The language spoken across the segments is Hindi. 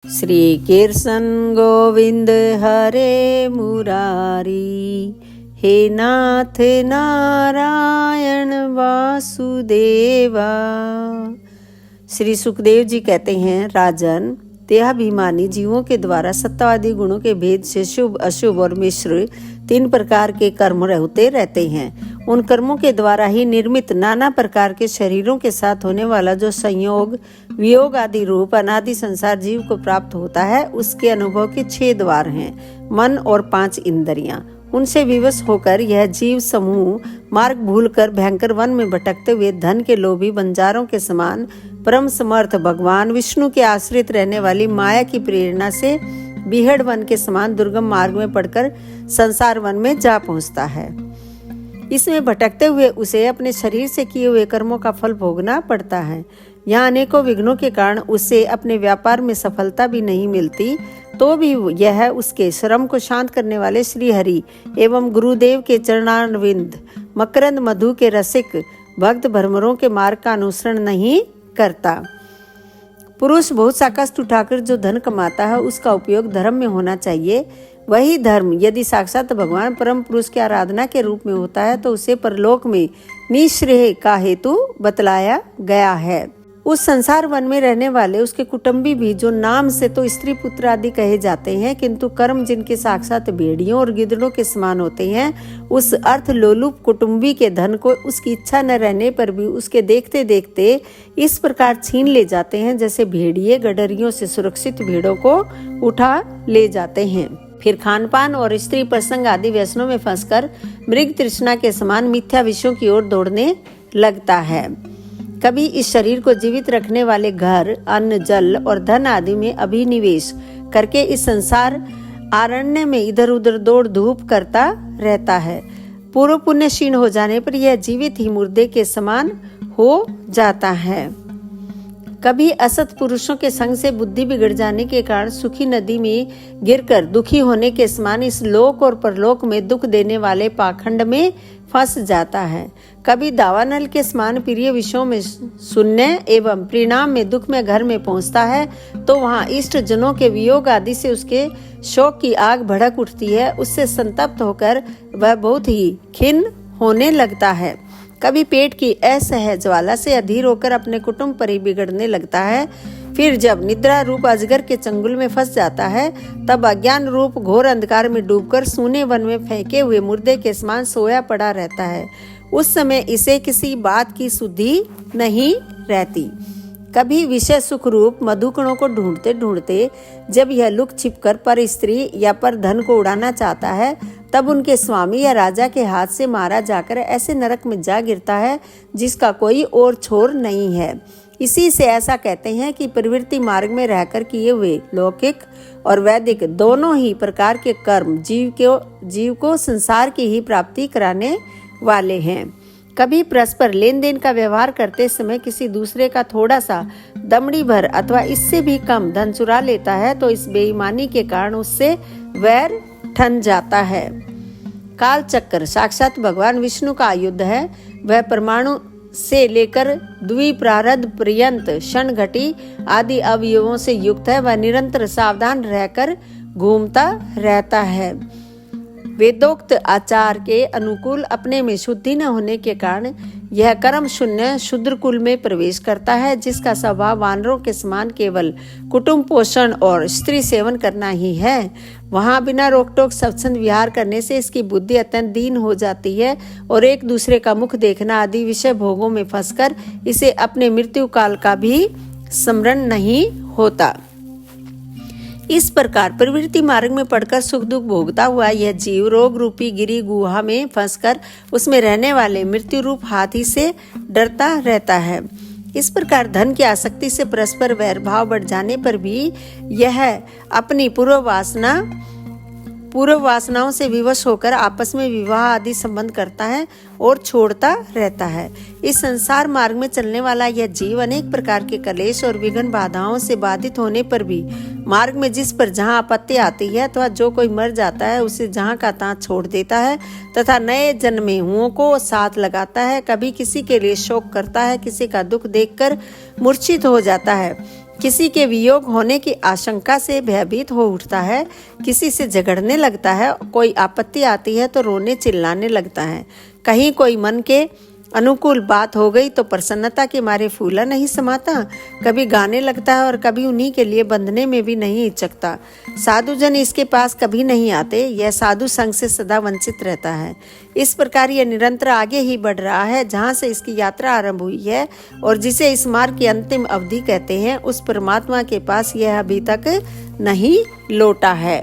श्री कृष्ण गोविंद हरे मुरारी, हे नाथ नारायण वासुदेवा। श्री सुखदेव जी कहते हैं, राजन, देहाभिमानी जीवों के द्वारा सत्तावादी गुणों के भेद से शुभ, अशुभ और मिश्र 3 प्रकार के कर्म होते रहते हैं। उन कर्मों के द्वारा ही निर्मित नाना प्रकार के शरीरों के साथ होने वाला जो संयोग, वियोग आदि रूप अनादि संसार जीव को प्राप्त होता है, उसके अनुभव के 6 द्वार हैं, मन और 5 इंद्रियां। उनसे विवश होकर यह जीव समूह मार्ग भूलकर भयंकर वन में भटकते हुए धन के लोभी बंजारों के समान परम समर्थ भगवान विष्णु के आश्रित रहने वाली माया की प्रेरणा से बीहड़ वन के समान दुर्गम मार्ग में पड़कर संसार वन में जा पहुंचता है। इसमें भटकते हुए उसे अपने शरीर से किए हुए कर्मों का फल भोगना पड़ता है। यहाँ अनेकों विघ्नों के कारण उसे अपने व्यापार में सफलता भी नहीं मिलती, तो भी यह उसके श्रम को शांत करने वाले श्री हरि एवं गुरुदेव के चरणारविंद मकरंद मधु के रसिक भक्त भ्रमरों के मार्ग का अनुसरण नहीं करता। पुरुष बहुत सा कष्ट उठाकर जो धन कमाता है, उसका उपयोग धर्म में होना चाहिए। वही धर्म यदि साक्षात भगवान परम पुरुष की आराधना के रूप में होता है, तो उसे परलोक में निःश्रेय का हेतु बतलाया गया है। उस संसार वन में रहने वाले उसके कुटुंबी भी, जो नाम से तो स्त्री पुत्र आदि कहे जाते हैं, किंतु कर्म जिनके साक्षात भेड़ियों और गिद्धड़ों के समान होते हैं, उस अर्थ लोलुप कुटुंबी के धन को उसकी इच्छा न रहने पर भी उसके देखते देखते इस प्रकार छीन ले जाते हैं, जैसे भेड़िए गडरियों से सुरक्षित भेड़ों को उठा ले जाते हैं। फिर खानपान और स्त्री प्रसंग आदि व्यसनों में फंसकर मृग तृष्णा के समान मिथ्या विषयों की ओर दौड़ने लगता है। कभी इस शरीर को जीवित रखने वाले घर, अन्न, जल और धन आदि में अभिनिवेश करके इस संसार आरण्य में इधर उधर दौड़ धूप करता रहता है। पूर्व पुण्य क्षीण हो जाने पर यह जीवित ही मुर्दे के समान हो जाता है। कभी असत पुरुषों के संग से बुद्धि बिगड़ जाने के कारण सुखी नदी में गिरकर दुखी होने के समान इस लोक और परलोक में दुख देने वाले पाखंड में फंस जाता है। कभी दावानल के समान प्रिय विषयों में सुनने एवं परिणाम में दुख में घर में पहुंचता है, तो वहां इष्ट जनों के वियोग आदि से उसके शोक की आग भड़क उठती है। उससे संतप्त होकर वह बहुत ही खिन्न होने लगता है। कभी पेट की असहज ज्वाला से अधीर होकर अपने कुटुंब पर ही बिगड़ने लगता है। फिर जब निद्रा रूप अजगर के चंगुल में फंस जाता है, तब अज्ञान रूप घोर अंधकार में डूबकर सूने वन में फेंके हुए मुर्दे के समान सोया पड़ा रहता है। उस समय इसे किसी बात की सुधि नहीं रहती। कभी विषय सुख रूप मधुकणों को ढूंढते ढूंढते जब यह लुक छिपकर पर स्त्री या पर धन को उड़ाना चाहता है, तब उनके स्वामी या राजा के हाथ से मारा जाकर ऐसे नरक में जा गिरता है जिसका कोई और छोर नहीं है। इसी से ऐसा कहते हैं कि प्रवृत्ति मार्ग में रहकर किए हुए लौकिक और वैदिक दोनों ही प्रकार के कर्म जीव को संसार की ही प्राप्ति कराने वाले हैं। कभी परस्पर लेन देन का व्यवहार करते समय किसी दूसरे का थोड़ा सा दमड़ी भर अथवा इससे भी कम धन चुरा लेता है, तो इस बेईमानी के कारण उससे वैर ठन जाता है। काल चक्र साक्षात भगवान विष्णु का आयुध है। वह परमाणु से लेकर द्विप्रारद पर्यंत क्षण घटी आदि अवयवों से युक्त है। वह निरंतर सावधान रहकर घूमता रहता है। वेदोक्त आचार के अनुकूल अपने में शुद्धि न होने के कारण यह कर्म शून्य शूद्र कुल में प्रवेश करता है, जिसका स्वभाव वानरों के समान केवल कुटुंब पोषण और स्त्री सेवन करना ही है। वहां बिना रोक टोक सत्संग विहार करने से इसकी बुद्धि अत्यंत दीन हो जाती है और एक दूसरे का मुख देखना आदि विषय भोगों में फंसकर इसे अपने मृत्यु काल का भी स्मरण नहीं होता। इस प्रकार प्रवृत्ति मार्ग में पड़कर सुख दुख भोगता हुआ यह जीव रोग रूपी गिरी गुहा में फंसकर उसमें रहने वाले मृत्यु रूप हाथी से डरता रहता है। इस प्रकार धन की आसक्ति से परस्पर वैर भाव बढ़ जाने पर भी यह अपनी पूर्व वासनाओं से विवश होकर आपस में विवाह आदि संबंध करता है और छोड़ता रहता है। इस संसार मार्ग में चलने वाला यह जीव अनेक प्रकार के कलेश और विघ्न बाधाओं से बाधित होने पर भी मार्ग में जिस पर जहाँ आपत्ति आती है अथवा जो कोई मर जाता है उसे जहाँ का तहाँ छोड़ देता है तथा नए जन्मे हुओं को साथ लगाता है। कभी किसी के लिए शोक करता है, किसी का दुख देखकर मूर्छित हो जाता है, किसी के वियोग होने की आशंका से भयभीत हो उठता है, किसी से झगड़ने लगता है, कोई आपत्ति आती है तो रोने चिल्लाने लगता है। कहीं कोई मन के अनुकूल बात हो गई तो प्रसन्नता के मारे फूला नहीं समाता, कभी गाने लगता है और कभी उन्हीं के लिए बंधने में भी नहीं हिचकता। साधुजन इसके पास कभी नहीं आते, यह साधु संग से सदा वंचित रहता है। इस प्रकार यह निरंतर आगे ही बढ़ रहा है। जहाँ से इसकी यात्रा आरंभ हुई है और जिसे इस मार्ग की अंतिम अवधि कहते हैं, उस परमात्मा के पास यह अभी तक नहीं लौटा है।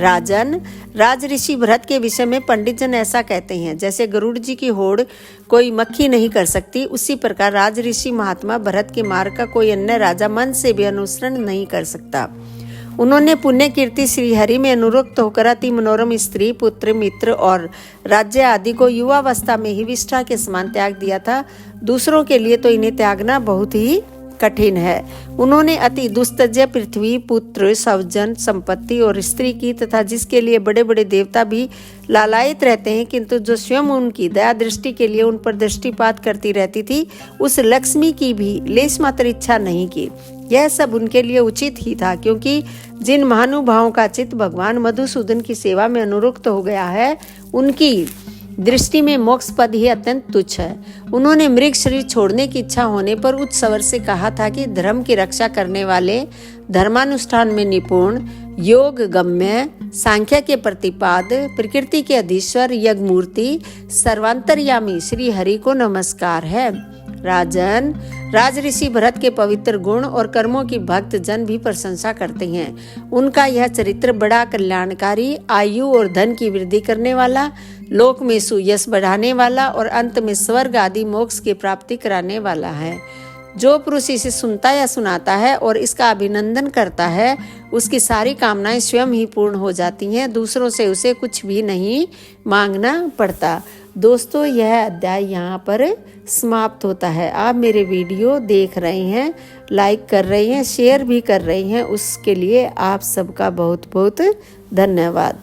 राजन, राज ऋषि भरत के विषय में पंडित जन ऐसा कहते हैं, जैसे गरुड़ जी की होड़ कोई मक्खी नहीं कर सकती, उसी प्रकार राज ऋषि महात्मा भरत के मार्ग का कोई अन्य राजा मन से भी अनुसरण नहीं कर सकता। उन्होंने पुण्य कीर्ति श्री हरि में अनुरक्त होकर अति मनोरम स्त्री, पुत्र, मित्र और राज्य आदि को युवावस्था में ही विष्ठा के समान त्याग दिया था। दूसरों के लिए तो इन्हें त्यागना बहुत ही कठिन है। उन्होंने अति दुस्तज्य पृथ्वी, पुत्र, स्वजन, संपत्ति और स्त्री की तथा जिसके लिए बड़े बड़े देवता भी लालायित रहते हैं, किंतु जो स्वयं उनकी दया दृष्टि के लिए उन पर दृष्टिपात करती रहती थी, उस लक्ष्मी की भी लेश मात्र इच्छा नहीं की। यह सब उनके लिए उचित ही था, क्योंकि जिन महानुभावों का चित्त भगवान मधुसूदन की सेवा में अनुरक्त हो गया है, उनकी दृष्टि में मोक्ष पद ही अत्यंत तुच्छ है। उन्होंने मृग शरीर छोड़ने की इच्छा होने पर उच्च स्वर से कहा था कि धर्म की रक्षा करने वाले, धर्मानुष्ठान में निपुण, योग गम्य, सांख्य के प्रतिपाद, प्रकृति के अधीश्वर, यज्ञमूर्ति, सर्वांतर्यामी श्री हरि को नमस्कार है। राजन, राज ऋषि भरत के पवित्र गुण और कर्मों की भक्त जन भी प्रशंसा करते हैं। उनका यह चरित्र बड़ा कल्याणकारी, आयु और धन की वृद्धि करने वाला, लोक में सुयश बढ़ाने वाला और अंत में स्वर्ग आदि मोक्ष की प्राप्ति कराने वाला है। जो पुरुष इसे सुनता या सुनाता है और इसका अभिनंदन करता है, उसकी सारी कामनाएं स्वयं ही पूर्ण हो जाती हैं, दूसरों से उसे कुछ भी नहीं मांगना पड़ता। दोस्तों, यह अध्याय यहाँ पर समाप्त होता है। आप मेरे वीडियो देख रहे हैं, लाइक कर रहे हैं, शेयर भी कर रहे हैं, उसके लिए आप सबका बहुत बहुत धन्यवाद।